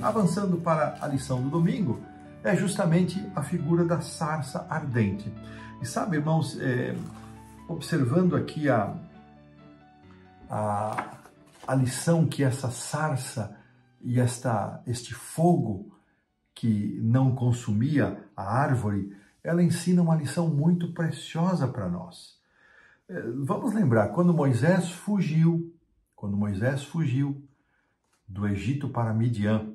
avançando para a lição do domingo, é justamente a figura da sarça ardente. E sabe, irmãos, observando aqui a lição que essa sarça e este fogo que não consumia a árvore, ela ensina uma lição muito preciosa para nós. Vamos lembrar, quando Moisés fugiu do Egito para Midian,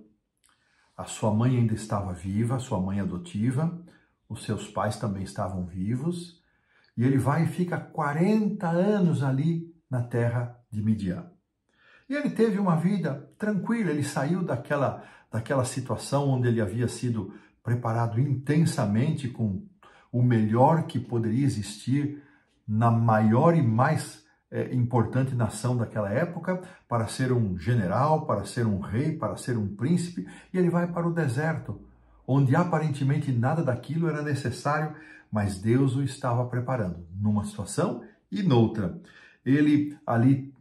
a sua mãe ainda estava viva, a sua mãe adotiva, os seus pais também estavam vivos, e ele vai e fica 40 anos ali na terra de Midian. E ele teve uma vida tranquila, ele saiu daquela situação onde ele havia sido preparado intensamente com o melhor que poderia existir na maior e mais importante nação daquela época, para ser um general, para ser um rei, para ser um príncipe, e ele vai para o deserto, onde aparentemente nada daquilo era necessário, mas Deus o estava preparando, numa situação e noutra. Ele ali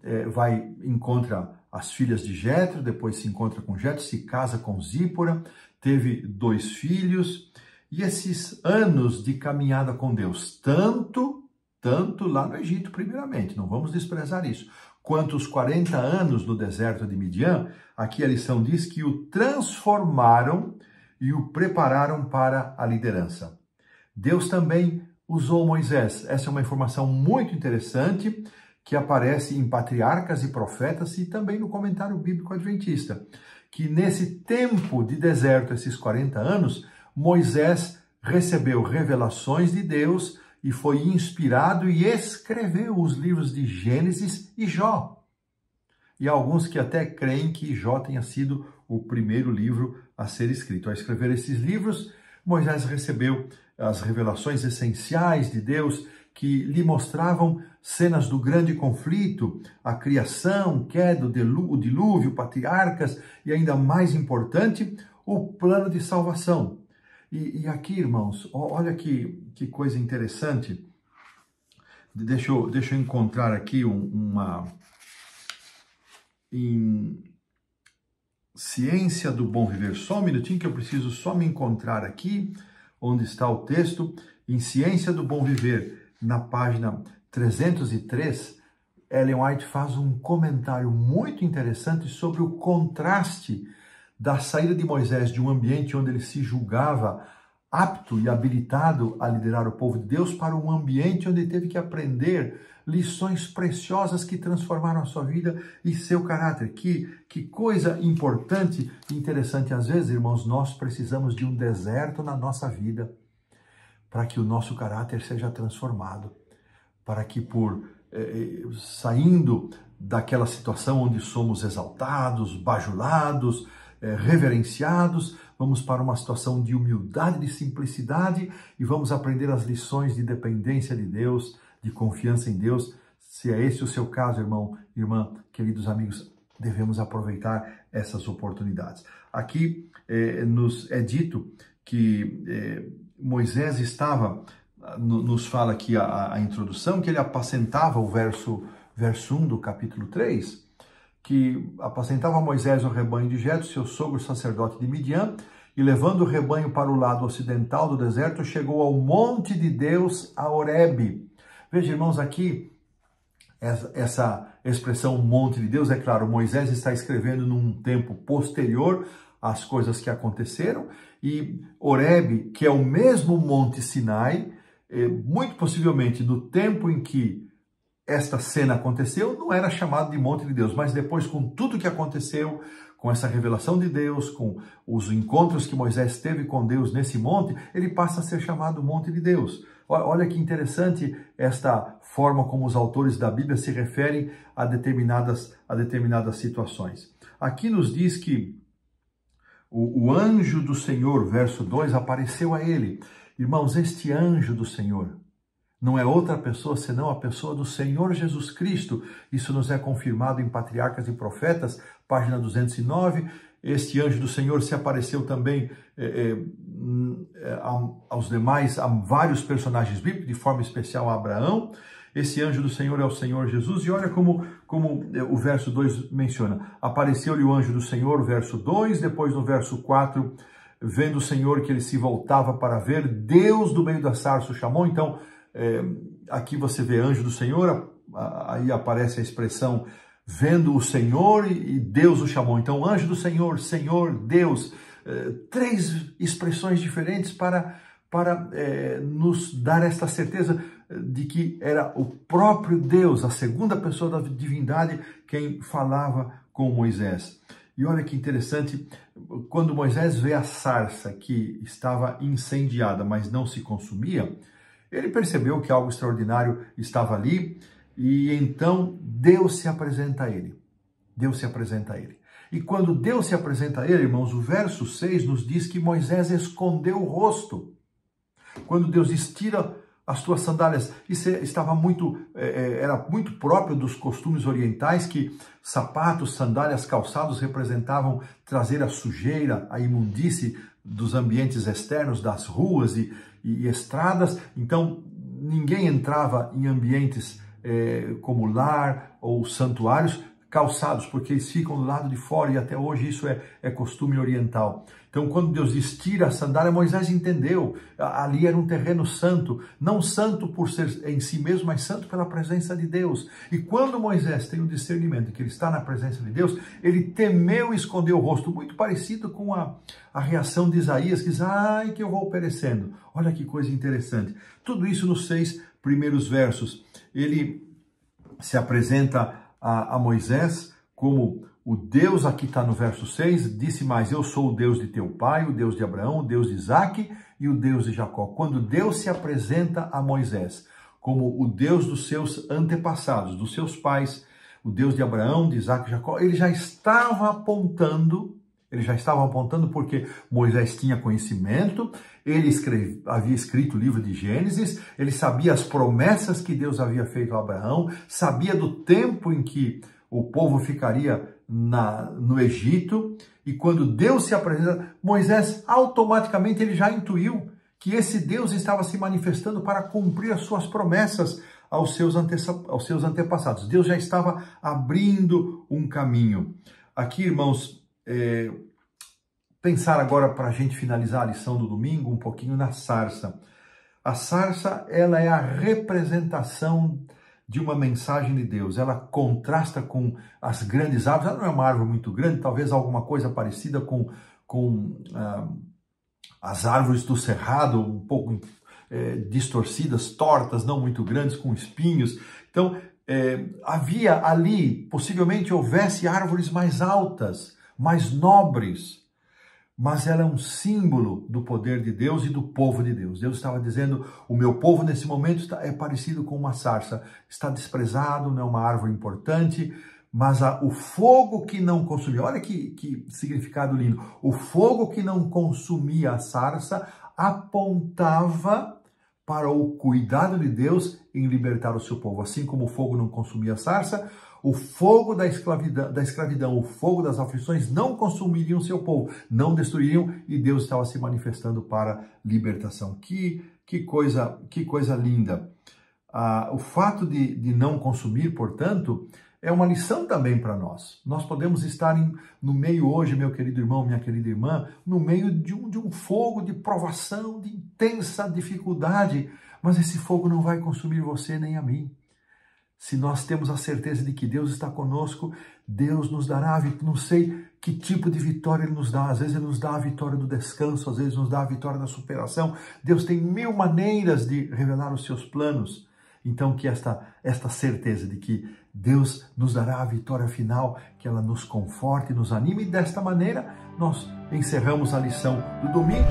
encontra as filhas de Jetro, depois se encontra com Jetro, se casa com Zípora, teve 2 filhos, e esses anos de caminhada com Deus, tanto lá no Egito primeiramente, não vamos desprezar isso, quanto os 40 anos no deserto de Midian, aqui a lição diz que o transformaram e o prepararam para a liderança. Deus também usou Moisés. Essa é uma informação muito interessante que aparece em Patriarcas e Profetas e também no comentário bíblico adventista, que nesse tempo de deserto, esses 40 anos, Moisés recebeu revelações de Deus e foi inspirado e escreveu os livros de Gênesis e Jó. E há alguns que até creem que Jó tenha sido o primeiro livro a ser escrito. Ao escrever esses livros, Moisés recebeu as revelações essenciais de Deus que lhe mostravam cenas do grande conflito, a criação, queda, o dilúvio, patriarcas e, ainda mais importante, o plano de salvação. E aqui, irmãos, olha que coisa interessante. Deixa eu encontrar aqui em Ciência do Bom Viver. Só um minutinho que eu preciso só me encontrar aqui, onde está o texto. Em Ciência do Bom Viver, na página 303, Ellen White faz um comentário muito interessante sobre o contraste da saída de Moisés de um ambiente onde ele se julgava apto e habilitado a liderar o povo de Deus para um ambiente onde ele teve que aprender lições preciosas que transformaram a sua vida e seu caráter. Que coisa importante e interessante. Às vezes, irmãos, nós precisamos de um deserto na nossa vida para que o nosso caráter seja transformado, para que saindo daquela situação onde somos exaltados, bajulados, reverenciados, vamos para uma situação de humildade, de simplicidade e vamos aprender as lições de dependência de Deus, de confiança em Deus. Se é esse o seu caso, irmão, irmã, queridos amigos, devemos aproveitar essas oportunidades. Aqui nos é dito que Moisés estava, nos fala aqui a introdução, que ele apacentava o verso 1 do capítulo 3, que apacentava Moisés o rebanho de Jetro, seu sogro sacerdote de Midian, e levando o rebanho para o lado ocidental do deserto, chegou ao monte de Deus, a Horebe. Veja, irmãos, aqui, essa expressão monte de Deus, é claro, Moisés está escrevendo num tempo posterior às coisas que aconteceram, e Horebe, que é o mesmo monte Sinai, muito possivelmente no tempo em que esta cena aconteceu, não era chamado de monte de Deus, mas depois, com tudo que aconteceu, com essa revelação de Deus, com os encontros que Moisés teve com Deus nesse monte, ele passa a ser chamado monte de Deus. Olha que interessante esta forma como os autores da Bíblia se referem a determinadas situações. Aqui nos diz que o anjo do Senhor, verso 2, apareceu a ele. Irmãos, este anjo do Senhor não é outra pessoa senão a pessoa do Senhor Jesus Cristo. Isso nos é confirmado em Patriarcas e Profetas, página 209. Este anjo do Senhor se apareceu também aos demais, a vários personagens bíblicos, de forma especial a Abraão. Esse anjo do Senhor é o Senhor Jesus, e olha como o verso 2 menciona. Apareceu-lhe o anjo do Senhor, verso 2, depois no verso 4, vendo o Senhor que ele se voltava para ver, Deus do meio da sarça o chamou. Então, aqui você vê anjo do Senhor, aí aparece a expressão vendo o Senhor e Deus o chamou. Então, anjo do Senhor, Senhor, Deus, três expressões diferentes para nos dar esta certeza de que era o próprio Deus, a segunda pessoa da divindade, quem falava com Moisés. E olha que interessante, quando Moisés vê a sarça que estava incendiada, mas não se consumia, ele percebeu que algo extraordinário estava ali, e então Deus se apresenta a ele. Deus se apresenta a ele. E quando Deus se apresenta a ele, irmãos, o verso 6 nos diz que Moisés escondeu o rosto. Quando Deus diz, tira as tuas sandálias, isso estava era muito próprio dos costumes orientais, que sapatos, sandálias, calçados representavam trazer a sujeira, a imundície dos ambientes externos, das ruas e estradas. Então, ninguém entrava em ambientes como lar ou santuários calçados, porque eles ficam do lado de fora, e até hoje isso é costume oriental. Então, quando Deus diz, tira a sandália, Moisés entendeu, ali era um terreno santo, não santo por ser em si mesmo, mas santo pela presença de Deus. E quando Moisés tem o discernimento de que ele está na presença de Deus, ele temeu e escondeu o rosto, muito parecido com a reação de Isaías, que diz, ai, que eu vou perecendo. Olha que coisa interessante. Tudo isso nos 6 primeiros versos. Ele se apresenta a Moisés como o Deus, aqui está no verso 6, disse mais, eu sou o Deus de teu pai, o Deus de Abraão, o Deus de Isaque e o Deus de Jacó. Quando Deus se apresenta a Moisés como o Deus dos seus antepassados, dos seus pais, o Deus de Abraão, de Isaque e Jacó, ele já estava apontando porque Moisés tinha conhecimento, ele havia escrito o livro de Gênesis, ele sabia as promessas que Deus havia feito a Abraão, sabia do tempo em que o povo ficaria no Egito, e quando Deus se apresenta, Moisés automaticamente ele já intuiu que esse Deus estava se manifestando para cumprir as suas promessas aos seus antepassados. Deus já estava abrindo um caminho. Aqui, irmãos, pensar agora para a gente finalizar a lição do domingo um pouquinho na sarça. A sarça, ela é a representação de uma mensagem de Deus. Ela contrasta com as grandes árvores. Ela não é uma árvore muito grande, talvez alguma coisa parecida com as árvores do cerrado, um pouco distorcidas, tortas, não muito grandes, com espinhos. Então, havia ali, possivelmente houvesse árvores mais altas, mais nobres, mas ela é um símbolo do poder de Deus e do povo de Deus. Deus estava dizendo, o meu povo nesse momento é parecido com uma sarça, está desprezado, não é uma árvore importante, mas o fogo que não consumia, olha que significado lindo, o fogo que não consumia a sarça apontava para o cuidado de Deus em libertar o seu povo. Assim como o fogo não consumia a sarça, o fogo da escravidão, o fogo das aflições não consumiriam o seu povo, não destruiriam, e Deus estava se manifestando para libertação. Que coisa linda! O fato de não consumir, portanto, é uma lição também para nós. Nós podemos estar no meio hoje, meu querido irmão, minha querida irmã, no meio de um fogo de provação, de intensa dificuldade, mas esse fogo não vai consumir você nem a mim. Se nós temos a certeza de que Deus está conosco, Deus nos dará, não sei que tipo de vitória Ele nos dá. Às vezes Ele nos dá a vitória do descanso, às vezes nos dá a vitória da superação. Deus tem 1000 maneiras de revelar os seus planos. Então, que esta certeza de que Deus nos dará a vitória final, que ela nos conforte, nos anime, e desta maneira nós encerramos a lição do domingo.